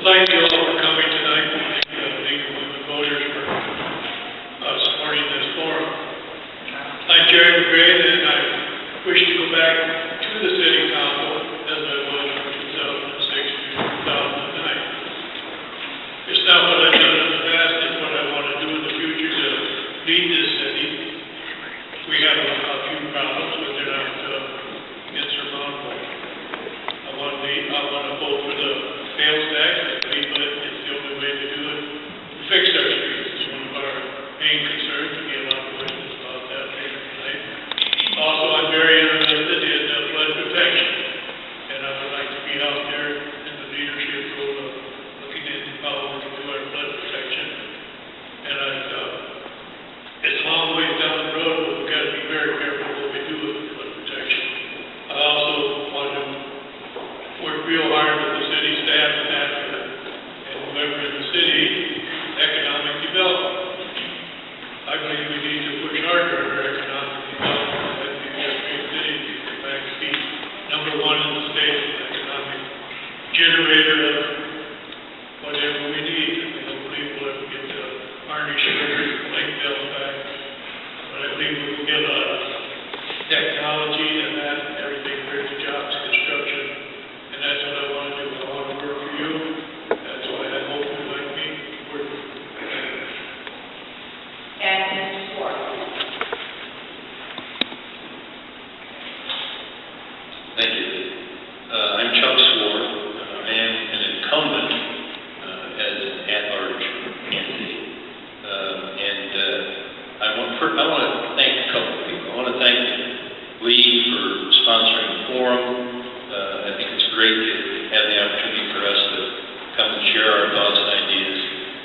Thank you all for coming tonight. Thank the League of Women Voters for supporting this forum. I'm Jerry McGrath, and I wish to go back to the City Council as I was from 2006 to 2009. It's not what I've done in the past, it's what I want to do in the future to lead this city. We have a few problems, but they're not insurmountable. I want to vote for the sales tax. I believe that it's the only way to do it. Fix our streets is one of our main concerns. We get a lot of questions about that later tonight. Also, I'm very interested in flood protection, and I would like to be out there in the leadership role of looking into how we can do our flood protection. And it's a long ways down the road, but we've got to be very careful what we do with flood protection. I also want to work real hard with the city staff and whoever in the city, economic development. I believe we need to push harder on our economic development. I think we have great cities to get back to be number one in the state, economic generator of whatever we need. I don't believe we'll ever get to Arnie Sugar, Lakeville back, but I believe we will get a lot of technology and that, everything for the jobs, construction, and that's what I want to do. I want to work for you. That's why I hope you like me working. And Mr. Swart. Thank you. I'm Chuck Swart. I am an incumbent as an at-large candidate. I want to thank a couple of people. I want to thank Lee for sponsoring the forum. I think it's great to have the opportunity for us to come and share our thoughts and ideas.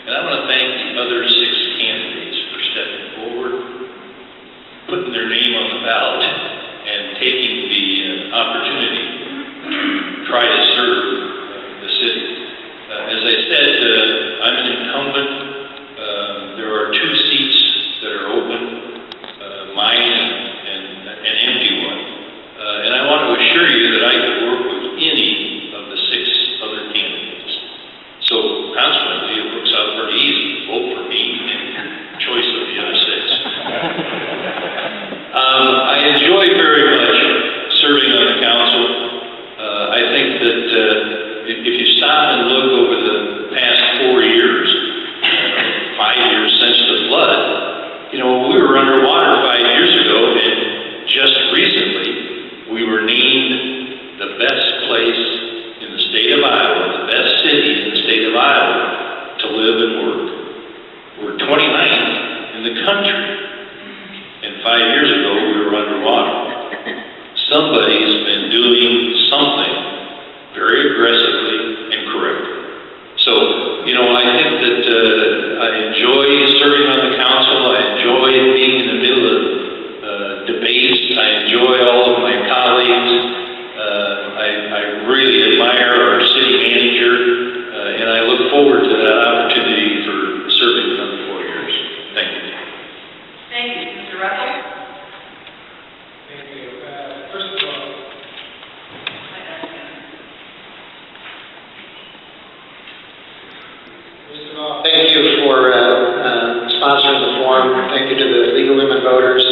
And I want to thank the other 6 candidates for stepping forward, putting their name on the ballot, and taking the opportunity to try to serve the city. As I said, I'm an incumbent. There are 2 seats that are open, mine and an empty one. And I want to assure you that I could work with any of the 6 other candidates. So consequently, it works out pretty easy. Vote for me and choice of the other 6. I enjoy very much serving on the council. I think that if you stop and look over the past 4 years, 5 years since the flood, you know, we were underwater 5 years ago, and just recently we were named the best place in the state of Iowa, the best city in the state of Iowa to live and work. We're 29th in the country, and 5 years ago we were underwater. Somebody's been doing something very aggressively and correctly. So, you know, I think that I enjoy serving on the council. I enjoy being in the middle of debates. I enjoy all of my colleagues. I really admire our city manager, and I look forward to that opportunity for serving another 4 years. Thank you. Thank you. Mr. Russell? Thank you. First of all, thank you for sponsoring the forum. Thank you to the League of Women Voters.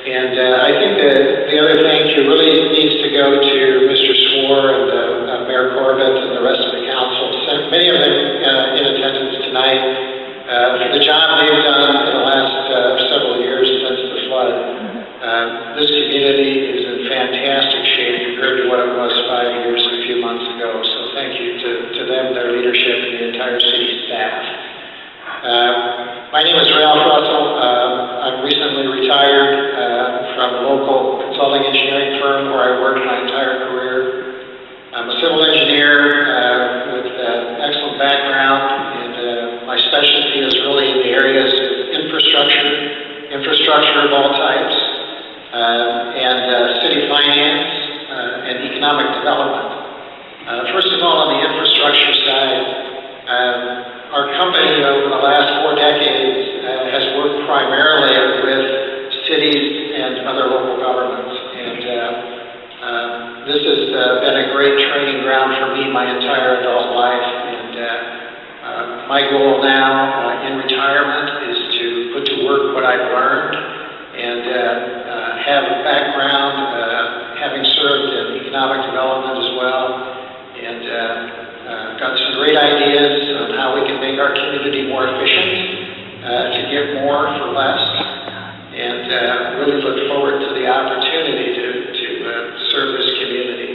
And I think that the other thank you really needs to go to Mr. Swore and Mayor Corbett and the rest of the council. Many of them in attendance tonight for the job they've done in the last several years since the flood. This community is in fantastic shape compared to what it was 5 years and a few months ago. So thank you to them, their leadership, and the entire city staff. My name is Ralph Russell. I'm recently retired from a local consulting engineering firm where I worked my entire career. I'm a civil engineer with an excellent background, and my specialty is really in the areas of infrastructure of all types, and city finance and economic development. First of all, on the infrastructure side, our company over the last 4 decades has worked primarily with cities and other local governments. And this has been a great training ground for me my entire adult life. And My goal now in retirement is to put to work what I've learned and have a background having served in economic development as well, and got some great ideas on how we can make our community more efficient, to get more for less, and really look forward to the opportunity to serve this community.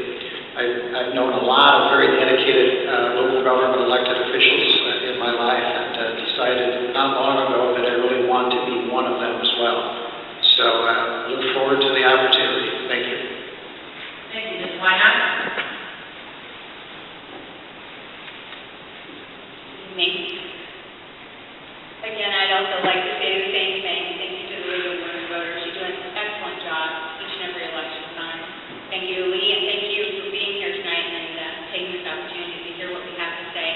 I've known a lot of very dedicated local government elected officials in my life, and decided not long ago that I really want to be one of them as well. So look forward to the opportunity. Thank you. Thank you, Ms. Wynot. Me. Again, I'd also like to say the same thing. Thank you to the League of Women Voters. You do an excellent job each and every election time. Thank you, Lee, and thank you for being here tonight and taking this opportunity to hear what we have to say.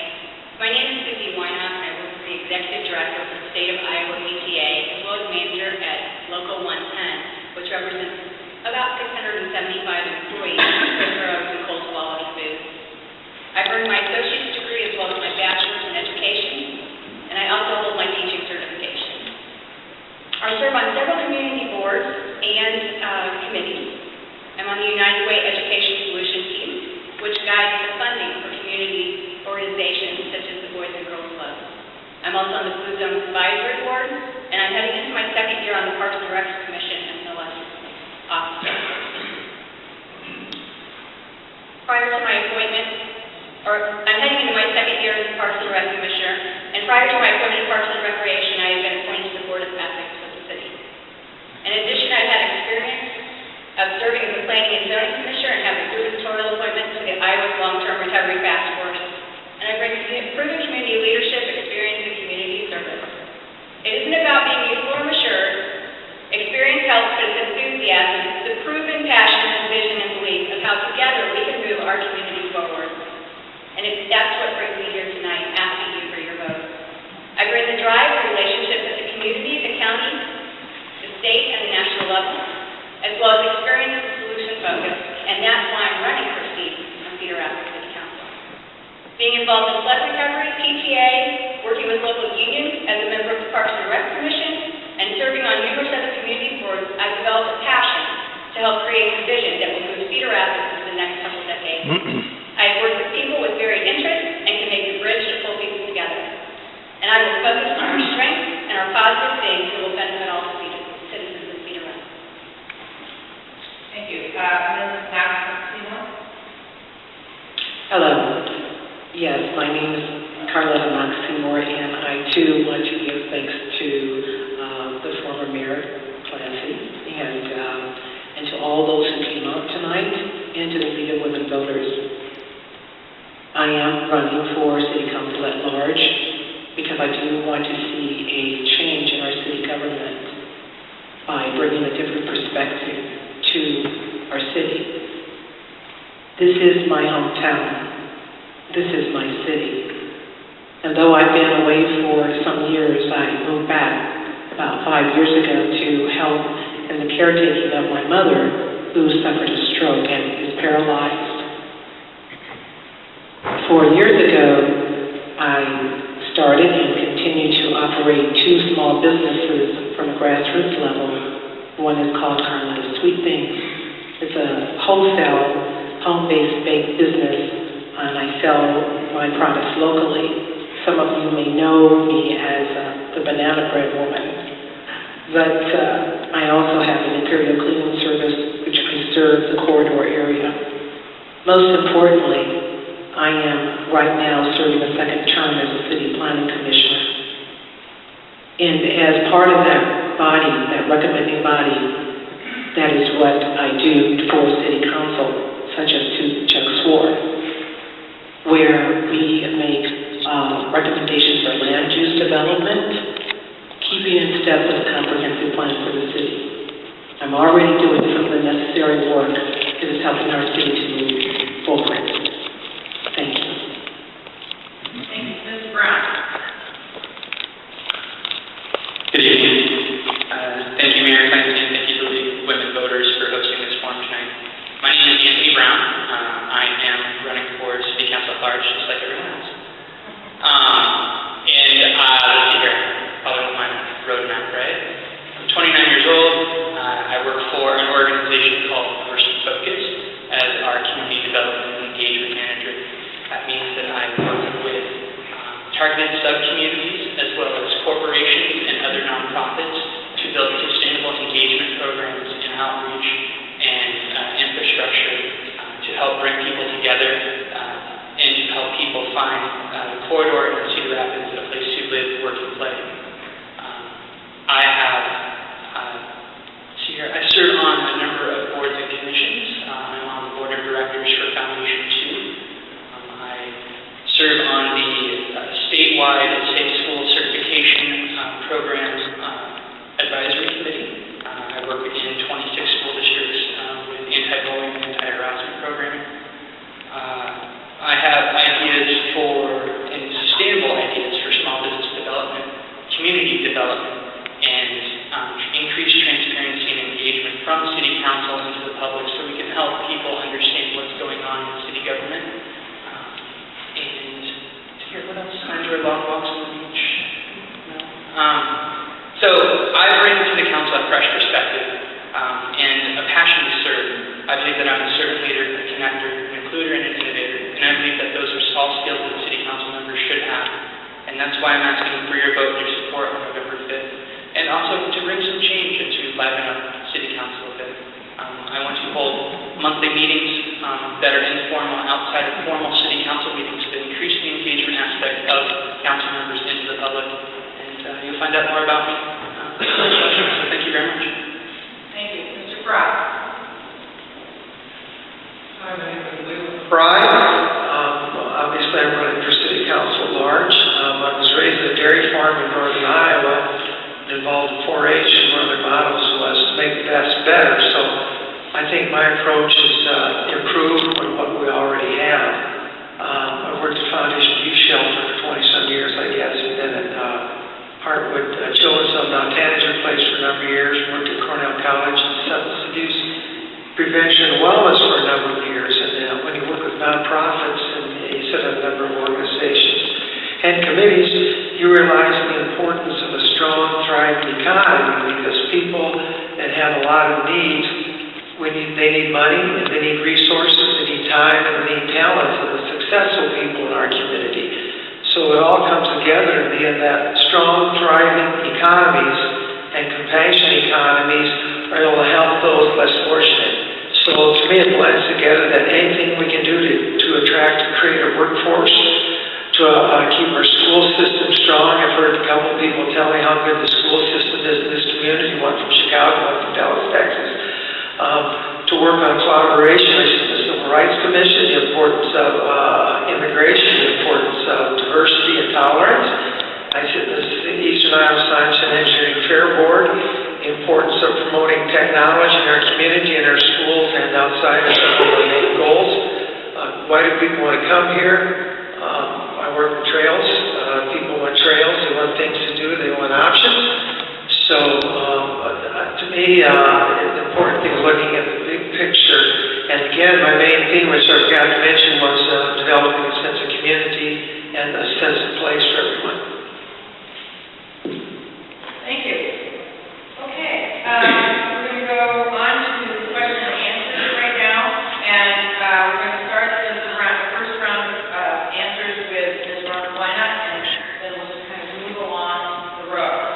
My name is Susie Wynot, and I work for the Executive Director for the State of Iowa EPA, as well as Manager at Local 110, which represents about 675 employees spread throughout the cold quality food. I've earned my associate's degree as well as my bachelor's in education, and I also hold my teaching certification. I serve on several community boards and committees. I'm on the United Way Education Solution Team, which guides the funding for community organizations such as the Boys and Girls Club. I'm also on the Food Zone Advisory Board, and I'm heading into my second year on the Parks and Rec Commission as an elected officer. Prior to my appointment, I'm heading into my second year as Parks and Rec Commissioner, and prior to my appointment to Parks and Recreation, I have been appointed to the Board of Ethics for the city. In addition, I've had experience of serving as a Planning and Zoning Commissioner and have a gubernatorial appointment to the Iowa Long-Term Recovery Task Force, and I bring proven community leadership experience and community service. It isn't about being useful or mature. Experience helps, but it's enthusiasm, the proven passion and vision and belief of how together we can move our community forward. And that's what brings me here tonight, asking you for your vote. I bring the drive and relationships with the community, the county, the state, and the national level, as well as experience and solution focus, and that's why I'm running for a seat on Cedar Rapids City Council. Being involved in flood recovery, PTA, working with local unions as a member of the Parks and Rec Commission, and serving on numerous other community boards, I've developed a passion to help create a vision that will move Cedar Rapids into the next couple decades. I've worked with people with varied interests and can make the bridge to pull people together. And I will focus on our strengths and our positive things that will benefit all citizens of Cedar Rapids. Thank you. Ms. Maximo? Hello. Yes, my name is Carletta Maximore, and I too want to give thanks to the former mayor, Clancy, and to all those who came out tonight, and to the League of Women Voters. I am running for City Council at large because I do want to see a change in our city government by bringing a different perspective to our city. This is my hometown. This is my city. And though I've been away for some years, I moved back about 5 years ago to help in the caretaking of my mother, who suffered a stroke and is paralyzed. 4 years ago, I started and continue to operate 2 small businesses from a grassroots level. One is called Carletta's Sweet Things. It's a wholesale, home-based baked business, and I sell my products locally. Some of you may know me as the Banana Bread Woman, but I also have an Imperial Cleaning Service, which I serve the corridor area. Most importantly, I am right now serving a second term as a City Planning Commissioner. And as part of that body, that recommending body, that is what I do for City Council, such as to Chuck Swore, where we make recommendations for land use development, keeping in step with the comprehensive plan for the city. I'm already doing some of the necessary work that is helping our city to move forward. Thank you. Thank you. Ms. Brown? Good evening. Thank you, Mayor Clancy, and thank you to the Women Voters for hosting this forum tonight. My name is Anthony Brown. I am running for City Council at large, just like everyone else. targeted sub-communities as well as corporations and other nonprofits to build sustainable engagement programs in outreach and infrastructure to help bring people together and to help people find the corridor in Cedar Rapids a place to live, work, and play. I serve on a number of boards and commissions. I'm on the board of directors for Foundation 2. I serve on the statewide Safe School Certification Program Advisory Committee. I work in 26 school districts with anti-bullying and anti-harassment programming. I have ideas and sustainable ideas for small business development, community development, and increased transparency and engagement from City Council into the public so we can help people understand what's going on in city government. What else? I enjoy long walks on the beach. So I bring to the council a fresh perspective and a passion to serve. I believe that I'm a servant leader, a connector, an includer, and an innovator. And I believe that those are all skills that city council members should have. And that's why I'm asking for your vote and your support on November 5th. And also to bring some change and to liven up city council a bit. I want to hold monthly meetings that are informal outside of formal city council meetings to increase the engagement aspect of council members into the public. And you'll find out more about me. So thank you very much. Thank you. Mr. Fry. Hi, my name is Leauge. Obviously, I'm running for city council at large. I was raised at a dairy farm in northern Iowa, involved in 4-H, and one of their mottos was to make the best better. So I think my approach is improve on what we already have. I worked at Foundation Youth Shelter for 20-some years, I guess, and then at Hartwood Children's Home, now Tanager Place for a number of years, worked at Cornell College in substance abuse prevention and wellness for a number of years. And when you work with nonprofits and you set up a number of organizations and committees, you realize the importance of a strong, thriving economy because people that have a lot of needs, they need money, and they need resources, they need time, and they need talent for the successful people in our community. So it all comes together to be in that strong, thriving economies and compassionate economies are able to help those less fortunate. So to me it blends together that anything we can do to attract and create a workforce, to keep our school system strong. I've heard a couple of people tell me how good the school system is in this community, one from Chicago, one from Dallas, Texas. To work on collaboration with the Civil Rights Commission, the importance of immigration, the importance of diversity and tolerance. I sit in the Eastern Iowa Science and Engineering Fair Board, the importance of promoting technology in our community, in our schools, and outside of some of our main goals. Why do people want to come here? I work with trails. People want trails, they want things to do, they want options. So, to me, the important thing is looking at the big picture. And again, my main theme, which I forgot to mention, was developing a sense of community and a sense of place for everyone. Thank you. Okay, we're going to go on to question and answers right now. And we're going to start the first round of answers with Ms. Rona, and then we'll just kind of move along the road.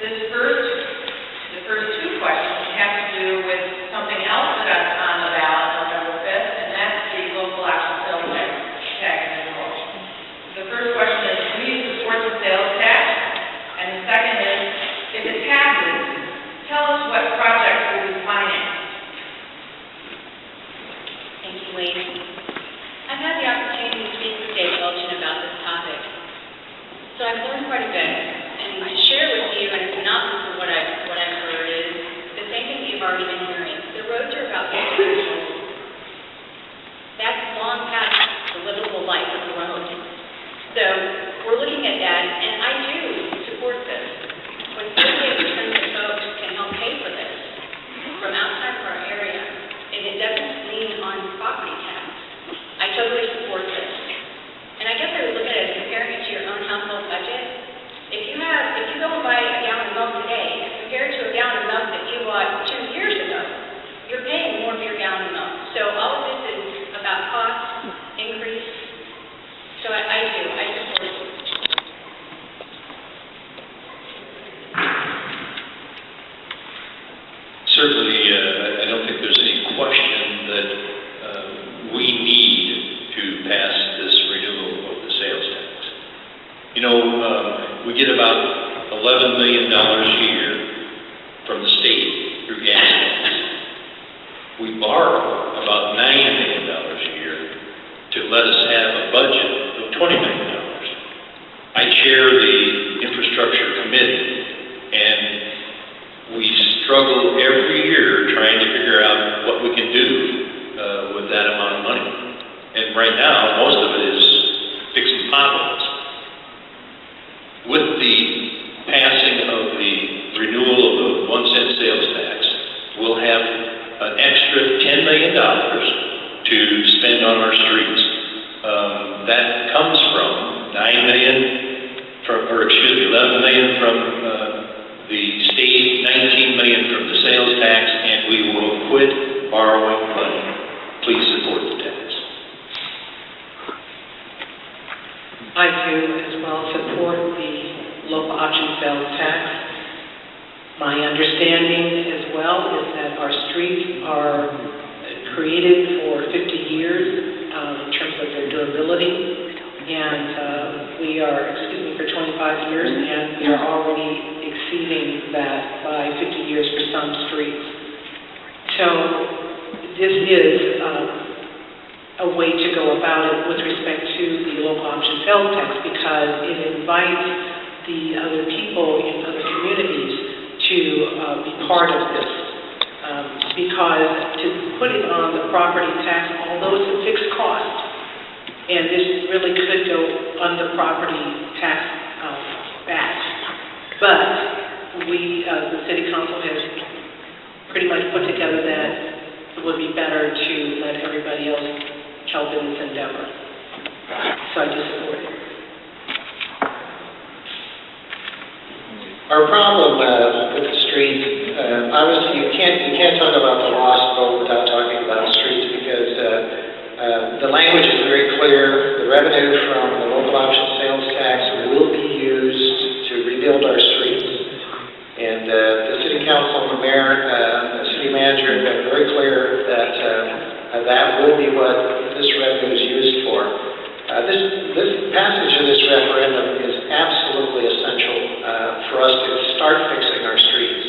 The first two questions have to do with something else that's on the ballot November 5th, and that's the local option sales tax enrollment. The first question is, do you support the sales tax? And the second is, if it passes, tell us what projects will be financed. Thank you, Leauge. I've had the opportunity to speak with Dave Leauge about this topic. So I've learned quite a bit, and to share with you, and it's not for what I've heard, is the same thing that you've already been hearing. The roads are about 50 years old. That's long past the livable life of the road. So we're looking at that, and I do support this. When 38% of folks can help pay for this from outside of our area, and it doesn't lean on property tax, I totally support this. And I guess I would look at it as comparing it to your own household budget. If you go and buy a gallon of milk today, compared to a gallon of milk that you bought 2 years ago, you're paying more for your gallon of milk. So all of this is about cost increase. So I support it. We get about $11 million a year from the state through gas tax. We borrow about $9 million a year to let us have a budget of $20 million. I chair the infrastructure committee, and we struggle every year trying to figure out what we can do with that amount of money. And right now, most of it is fixing potholes. With the passing of the renewal of the 1 cent sales tax, we'll have an extra $10 million to spend on our streets. That comes from 11 million from the state, 19 million from the sales tax, and we will quit borrowing money. Please support the tax. I do as well support the local option sales tax. My understanding as well is that our streets are created for 50 years in terms of their durability, and we are, for 25 years, and we are already exceeding that by 50 years for some streets. So this is a way to go about it with respect to the local option sales tax, because it invites the other people in other communities to be part of this. Because to put it on the property tax, although it's a fixed cost, and this really could go under property tax batch, but the city council has pretty much put together that it would be better to let everybody else help in this endeavor. So I do support it. Our problem with the streets, obviously you can't talk about the lost vote without talking about the streets, because the language is very clear. The revenue from the local option sales tax will be used to rebuild our streets. And the city council and the mayor, the city manager have been very clear that that will be what this revenue is used for. This passage of this referendum is absolutely essential for us to start fixing our streets.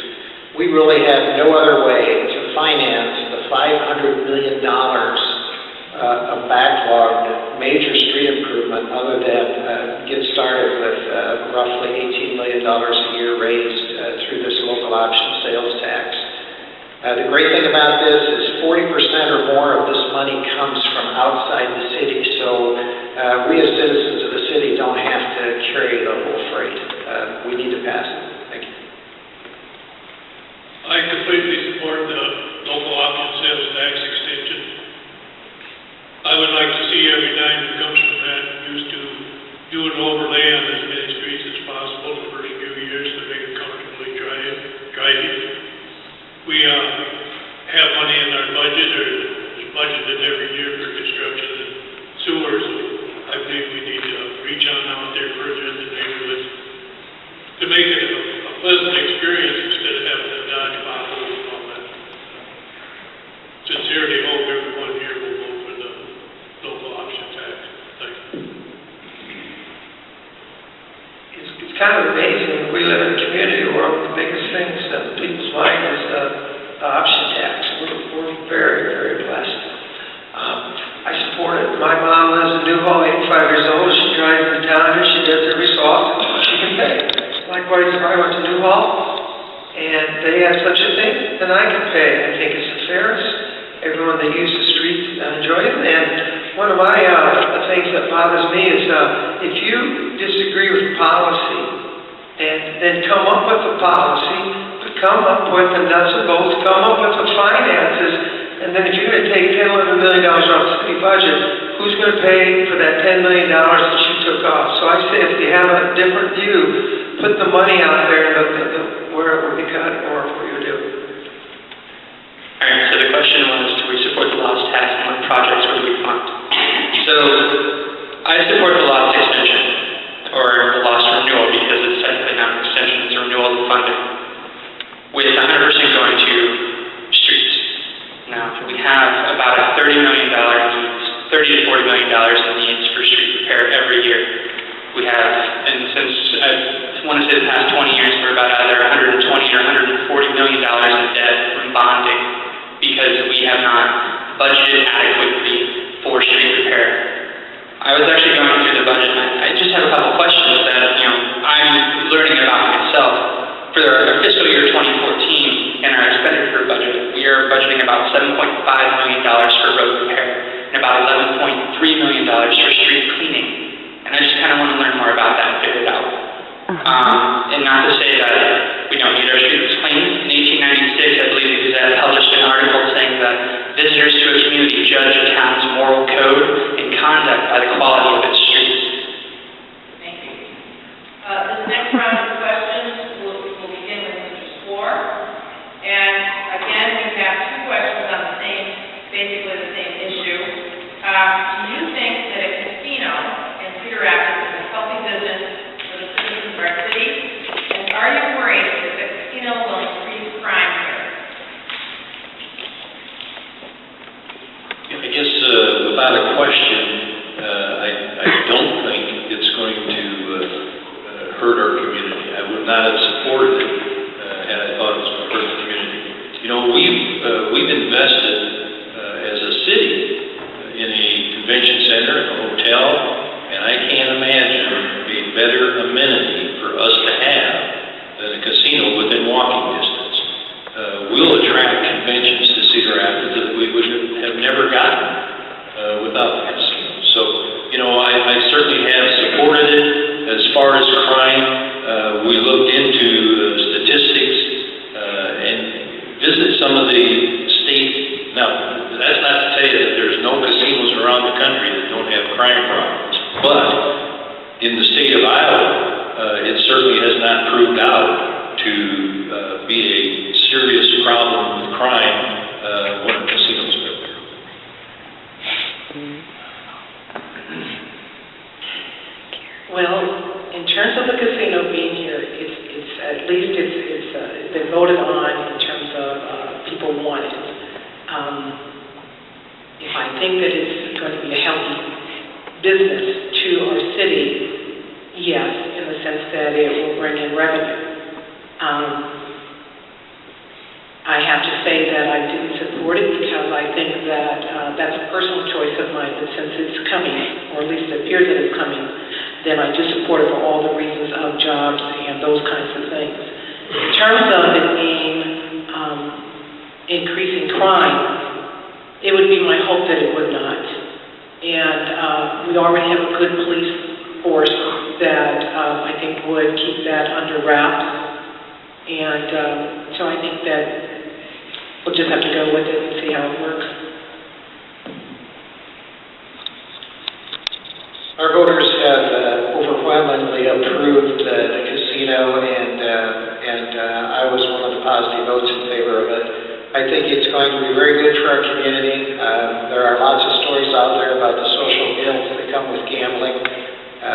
We really have no other way to finance the $500 million of backlogged major street improvement other than get started with roughly $18 million a year raised through this local option sales tax. The great thing about this is 40% or more of this money comes from outside the city, so we as citizens of the city don't have to carry the whole freight. We need to pass it. Thank you. I completely support the local option sales tax extension. I would like to see every dime that comes from that used to do an overlay on as many streets as possible the first few years to make it comfortably driving. We have money in our budget, or is budgeted every year for construction and sewers. I believe we need to reach on out there further in the neighborhoods to make it a pleasant experience instead of having to dodge potholes and all that. Sincerely hope everyone here will vote for the local option tax. Thank you. It's kind of amazing. We live in a community where one of the biggest things that people's mind is the option tax. We're very, very blessed. I support it. My mom lives in Newhall, 85 years old. She drives into town here. She does every so often. She can pay. Likewise, if I went to Newhall and they have such a thing, then I can pay. I think it's the fairest. Everyone that uses the streets enjoys it. And one of my things that bothers me is if you disagree with policy, and then come up with a policy, but come up with the nuts and bolts, come up with the finances, and then if you're going to take $10, $11 million off the city budget, who's going to pay for that $10 million that you took off? So I say if you have a different view, put the money out there and where it would be cut or for you to do. All right, so the question was, do we support the lost tax and what projects would we fund? So I support the lost extension, or the lost renewal, because it's technically not an extension, it's a renewal of funding, with 100% going to streets. Now, we have about a $30 to $40 million in needs for street repair every year. We have, and I want to say the past 20 years, we're about either 120 or $140 million in debt from bonding because we have not budgeted adequately for street repair. I was actually going through the budget, and I just have a couple questions that, I'm learning about myself. For our fiscal year 2014 and our expenditure budget, we are budgeting about $7.5 million for road repair and about $11.3 million for street cleaning. And I just kind of want to learn more about that and figure it out. And not to say that we don't need our streets cleaned. In 1896, I believe the Gazette published an article saying that visitors to a community judge a town's moral code and conduct by the quality of its streets. Thank you. This next round of questions will begin with Mr. Swore. And again, we have two questions on basically the same issue. Do you think that a casino in Cedar Rapids is a healthy business for the citizens of our city? And are you worried that the casino will increase crime here? I guess without a question, I don't think it's going to hurt our community. I would not have supported it had I thought it was going to hurt the community. We've invested as a city in a convention center, in a hotel, and I can't imagine a better amenity for us to have than a casino within walking distance. We'll attract conventions to Cedar Rapids that we would have never gotten without the casino. So, I certainly have supported it. As far as crime, we looked into statistics and visited some of the state. Now, that's not to say that there's no casinos around the country that don't have crime problems, but in the state of Iowa, it certainly has not proved out to be a serious problem with crime when a casino's built there. Well, in terms of the casino being here, it's at least it's been voted on in terms of people want it. If I think that it's going to be a healthy business to our city, yes, in the sense that it will bring in revenue. I have to say that I didn't support it because I think that that's a personal choice of mine, but since it's coming, or at least it appears that it's coming, then I do support it for all the reasons of jobs and those kinds of things. In terms of it being increasing crime, it would be my hope that it would not. And we already have a good police force that I think would keep that under wraps. And so I think that we'll just have to go with it and see how it works. Our voters have overwhelmingly approved the casino, and I was one of the positive votes in favor of it. I think it's going to be very good for our community. There are lots of stories out there about the social ills that come with gambling.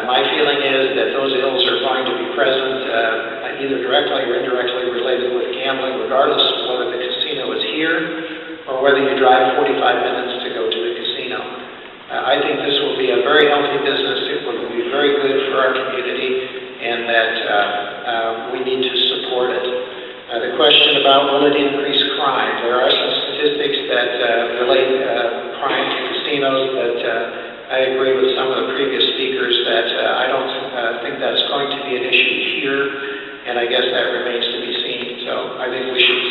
My feeling is that those ills are going to be present, either directly or indirectly related with gambling, regardless of whether the casino is here or whether you drive 45 minutes to go to the casino. I think this will be a very healthy business. It will be very good for our community, and that we need to support it. The question about will it increase crime? There are some statistics that relate crime to casinos that I agree with some of the previous speakers that I don't think that's going to be an issue here, and I guess that remains to be seen. So I think we should